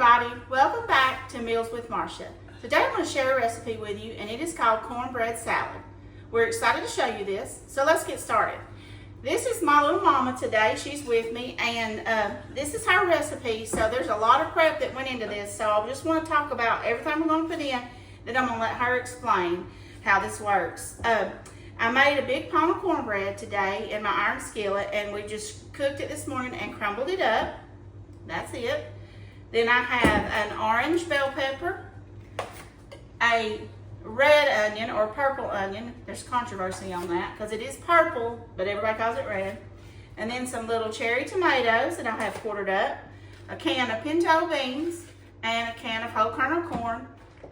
everybody, welcome back to Meals with Marcia. Today I'm going to share a recipe with you and it is called cornbread salad. We're excited to show you this, so let's get started. This is my little mama today, she's with me, and this is her recipe, so there's a lot of prep that went into this, so I just want to talk about everything we're going to put in, then I'm going to let her explain how this works. I made a big pound of cornbread today in my iron skillet, and we just cooked it this morning and crumbled it up. That's it. Then I have an orange bell pepper, a red onion or purple onion. There's controversy on that because it is purple, but everybody calls it red. And then some little cherry tomatoes that I have quartered up, a can of pinto beans, and a can of whole kernel corn,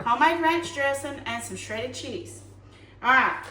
homemade ranch dressing, and some shredded cheese. All right,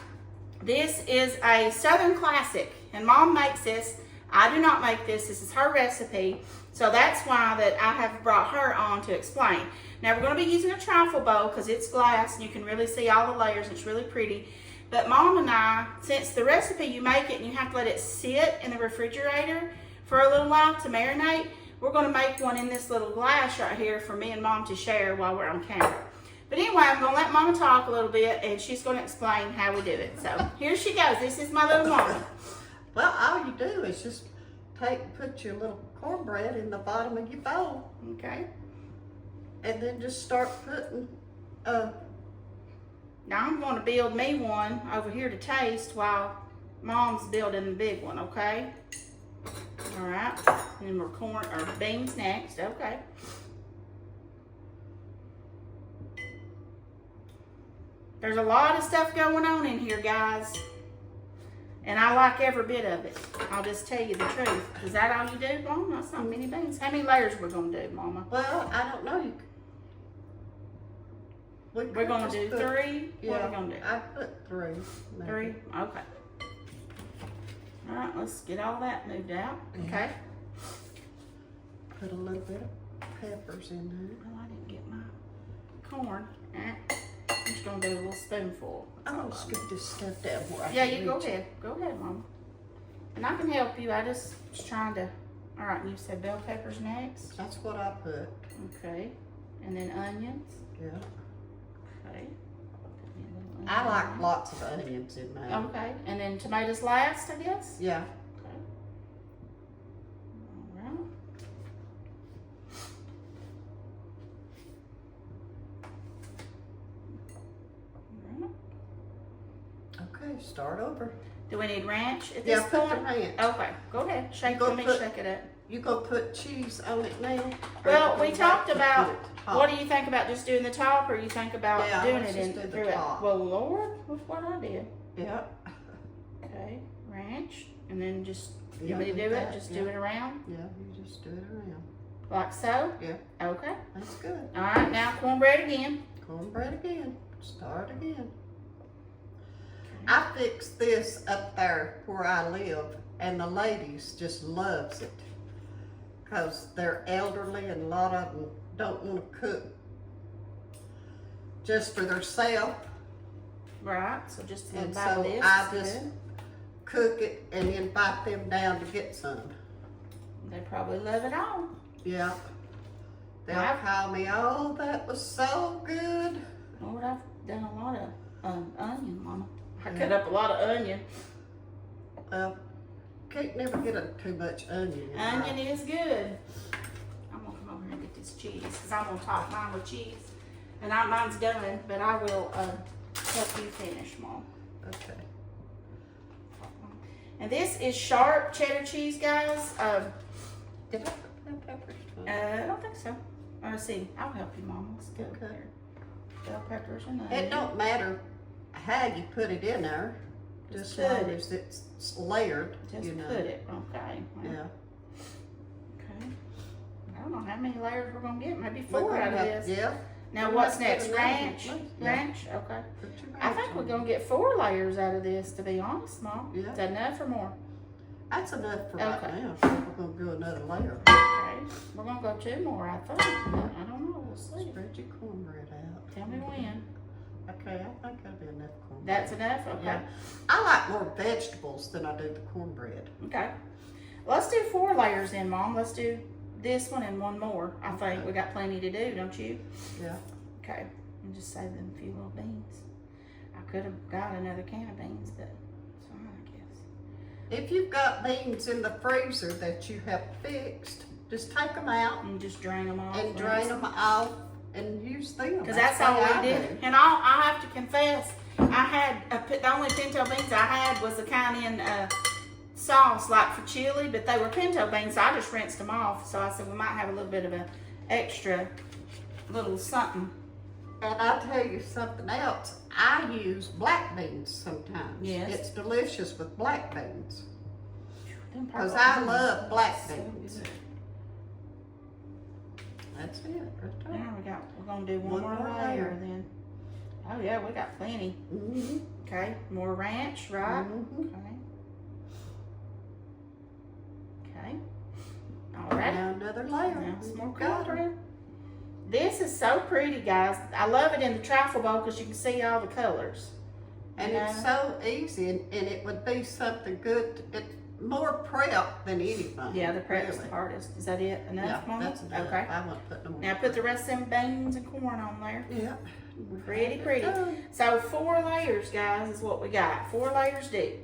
this is a Southern classic, and Mom makes this. I do not make this. This is her recipe. So that's why that I have brought her on to explain. Now we're going to be using a trifle bowl because it's glass and you can really see all the layers. It's really pretty. But Mom and I, since the recipe you make it and you have to let it sit in the refrigerator for a little while to marinate, we're going to make one in this little glass right here for me and Mom to share while we're on camera. But anyway, I'm going to let Mama talk a little bit and she's going to explain how we do it. So here she goes. This is my little Mama. Well, all you do is just put your little cornbread in the bottom of your bowl. Okay. And then just start putting, Now I'm going to build me one over here to taste while Mom's building the big one, okay? All right. And then we're corn or beans next, okay. There's a lot of stuff going on in here, guys. And I like every bit of it. I'll just tell you the truth. Is that all you do, Mom? That's not many beans. How many layers we're going to do, Mama? well, I don't know. We're going to do 3? Yeah, what are we going to do? I put 3. Maybe. 3? Okay. All right, let's get all that moved out. Yeah. Okay. Put a little bit of peppers in there. Well, I didn't get my corn. I'm just going to do a little spoonful. I'm going to scoop this stuff down where I Yeah, can you go reach it. ahead. Go ahead, Mama. And I can help you. I just was trying to. All right, you said bell peppers next. That's what I put. Okay. And then onions. Yeah. Okay. I like lots of onions in mine. Okay. And then tomatoes last, I guess? Yeah. Okay. All right. Okay, start over. Do we need ranch at this Yeah, put point? the ranch. Okay, go ahead. Shake, Go let me put- shake it up. You gonna put cheese on it now? Well, Or we you talked like to about, put it top? what do you think about just doing the top, or you think about Yeah, doing let's it in just do the through it? top. Well, Lord, look what I did. Yeah. Okay, ranch, and then just, you Yeah, want me to do do it? that, Just yeah. do it around, Yeah, you just do it around. like so? Yeah, Okay. that's good. All right, now cornbread again. Cornbread again. Start again. I fixed this up there where I live, and the ladies just loves it. Because they're elderly and a lot of them don't want to cook just for themselves. Right, so just And about so this. I is just good. cook it and invite them down to get some. They probably love it all. Yeah. They'll Wow. call me, oh, that was so good. Lord, I've done a lot of onion, Mama. I Yeah. cut up a lot of onion. Can't never get too much onion. in mine. Onion is good. I'm gonna come over here and get this cheese because I'm gonna top mine with cheese. And mine's done, but I will help you finish, Mom. Okay. And this is sharp cheddar cheese, guys. Did I put bell peppers? I don't think so. Let's see. I'll help you, Mom. Let's go Okay. there. Bell peppers and onion. It don't matter how you put it in there, Just just as put long it. as it's layered, Just you know. put it. Okay. Well, Yeah. Okay. I don't know how many layers we're gonna get. Maybe We're 4 gonna out of have- this. Yeah. Now we're what's gonna have next? to put another Ranch? one. Yeah. Ranch? Okay. Put your I ranch think we're on gonna it. get 4 layers out of this, to be honest, Mom. Yeah. Is that enough or more? That's enough for right Okay. now. We're gonna do another layer. Okay. We're gonna go 2 more, I think. I don't know. We'll see. Spread your cornbread out. Tell me when. Okay, I think that'll be enough cornbread. That's enough? Okay. Yeah. I like more vegetables than I do the cornbread. Okay. Let's do 4 layers then, Mom. Let's do this one and one more. I think we got plenty to do, don't you? Yeah. Okay, and just save them a few little beans. I could have got another can of beans, but it's fine, I guess. If you've got beans in the freezer that you have fixed, just take them out And just drain them off. and drain them off and use them. Because that's all what we I did. do. And I have to confess, I had the only pinto beans I had was the kind in sauce, like for chili, but they were pinto beans, so I just rinsed them off. So I said we might have a little bit of an extra little something. And I'll tell you something else. I use black beans sometimes. Yes. It's delicious with black beans. Them Because purple I beans love are black so beans. good. That's it, right there. Now we're gonna do one more layer then. Oh yeah, we got plenty. Mm-hmm. Okay, more ranch, right? Mm-hmm. Okay. Okay. All right. Now another layer. Now some more Got it. cornbread. This is so pretty, guys. I love it in the trifle bowl because you can see all the colors. And You it's know? so easy, and it would be something good. It's more prep than anything. Yeah, the prep's really. the hardest. Is that it? Enough, Yeah, Mama? that's enough. Okay. I won't put no more. Now put the rest of them beans and corn on there. Yeah. Pretty, pretty. So 4 layers, guys, is what we got. 4 layers deep.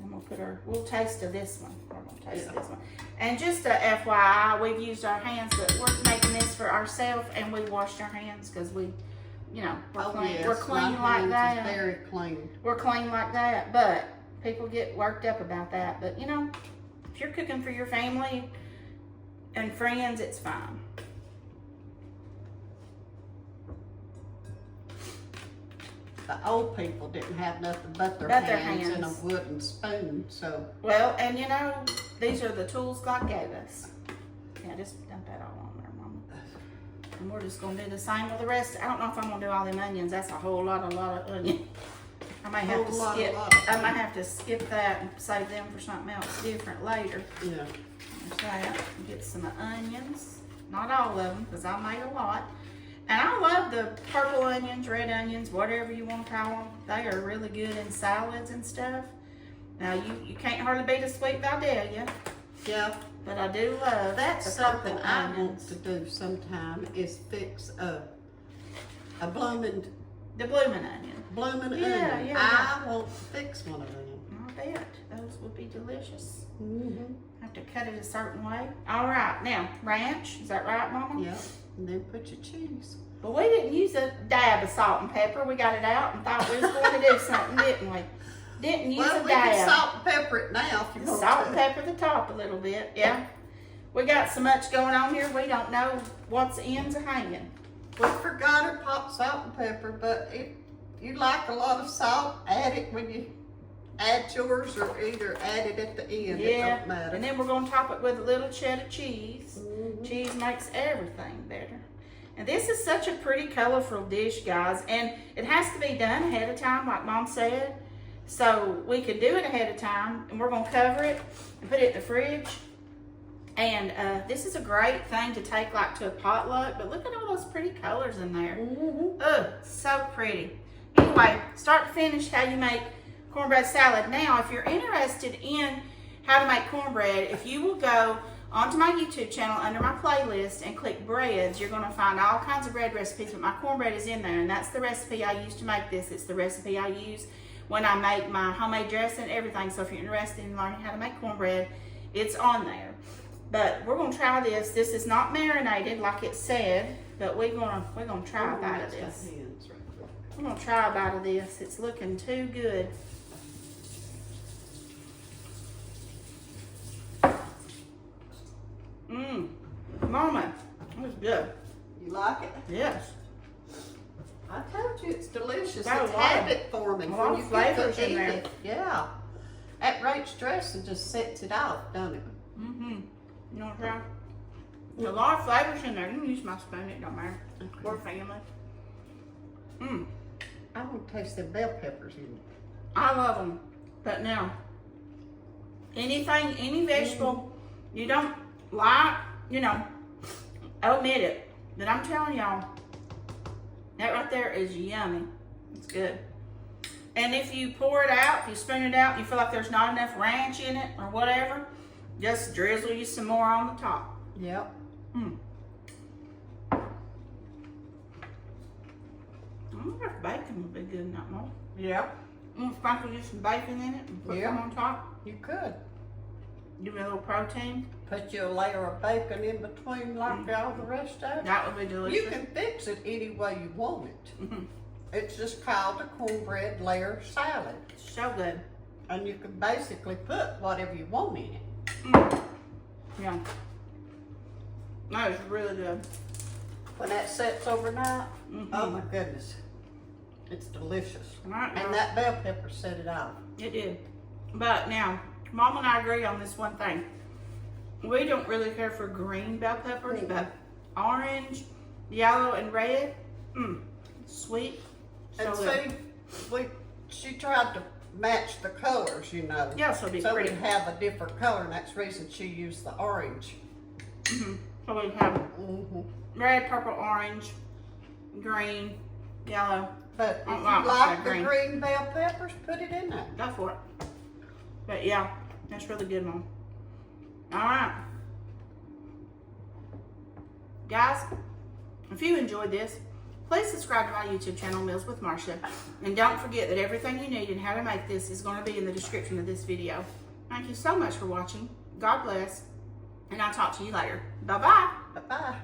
I'm gonna put we'll taste of this one. We're gonna taste this one. And just a FYI, we've used our hands, but we're making this for ourselves, and we washed our hands because we, you know, we're clean. Yes, We're clean my like hands that. is very clean. We're clean like that, but people get worked up about that. But you know, if you're cooking for your family and friends, it's fine. The old people didn't have nothing but their But their hands and a hands. wooden spoon, so. Well, and you know, these are the tools God gave us. Yeah, just dump that all on there, Mama. And we're just gonna do the same with the rest. I don't know if I'm gonna do all them onions. That's a whole lot of onion. I may have to Whole lot, skip. lot. I might have to skip that and save them for something else different later. Yeah. There's that. Get some onions. Not all of them, because I made a lot. And I love the purple onions, red onions, whatever you want to call them. They are really good in salads and stuff. Now, you can't hardly beat a sweet Vidalia, Yeah. but I do love That's the something purple I want onions. to do sometime is fix a blooming The blooming onion. onion. Yeah. I want to fix one of them. I bet. Those would be delicious. Mm-hmm. Have to cut it a certain way. All right. Now, ranch. Is that right, Mama? Yeah. And then put your cheese. But we didn't use a dab of salt and pepper. We got it out and thought we was going to do something, didn't we? Didn't use Well, a we can dab. salt and pepper it now if you want Salt to. and pepper the top a little bit, yeah. We got so much going on here, we don't know what's ends are hanging. We forgot to pop salt and pepper, but if you like a lot of salt, add it when you add yours, or either add it at the end. It Yeah, don't matter. and then we're gonna top it with a little cheddar cheese. Mhm. Cheese makes everything better. And this is such a pretty colorful dish, guys, and it has to be done ahead of time, like Mom said. So we can do it ahead of time, and we're gonna cover it and put it in the fridge. And this is a great thing to take like to a potluck, but look at all those pretty colors in there. Mhm. Oh, so pretty. Anyway, start to finish how you make cornbread salad. Now, if you're interested in how to make cornbread, if you will go onto my YouTube channel under my playlist and click breads, you're going to find all kinds of bread recipes, but my cornbread is in there, and that's the recipe I use to make this. It's the recipe I use when I make my homemade dressing and everything. So if you're interested in learning how to make cornbread, it's on there. But we're gonna try this. This is not marinated like it said, but we're gonna try a bite of this. We're gonna try a bite of this. It's looking too good. Mama, it was good. You like it? Yes. I told you it's delicious. Got a It's lot of- habit forming a lot when of you get flavors to in eat there. it. Yeah. That ranch dressing just sets it off, don't it? You want to try? A lot of flavors in there. You can use my spoon. It don't matter. We're family. I want to taste the bell peppers in it. I love them. But now, any vegetable you don't like, omit it. But I'm telling y'all, that right there is yummy. It's good. And if you pour it out, if you spoon it out, and you feel like there's not enough ranch in it or whatever, Just drizzle you some more on the top. Yep. Mm. I wonder if bacon would be good in that mold. Yep. I'm gonna sprinkle you some bacon in it and put Yeah. some on top. You could. Give me a little protein. Put you a layer of bacon in between like all the rest of it. That would be delicious. You can fix it any way you want it. Mhm. It's just called a cornbread layer salad. So good. And you can basically put whatever you want in it. Mm. Yeah. That is really good. When that sets overnight, Mhm. oh my goodness. It's delicious. Right, And that bell pepper set it off. It did. But now, Mom and I agree on this one thing. We don't really care for green bell peppers, but orange, yellow, and red, sweet. So And good. see, she tried to match the colors, you know. Yeah, so it'd be So pretty. we have a different color, and that's the reason she used the orange. So we have red, purple, orange, green, yellow. But if Oh, you wow, like okay, the green bell peppers, put it in there. Go for it. But yeah, that's really good, Mom. All right. Guys, if you enjoyed this, please subscribe to my YouTube channel, Meals with Marcia. And don't forget that everything you need and how to make this is going to be in the description of this video. Thank you so much for watching. God bless. And I'll talk to you later. Bye-bye. Bye-bye.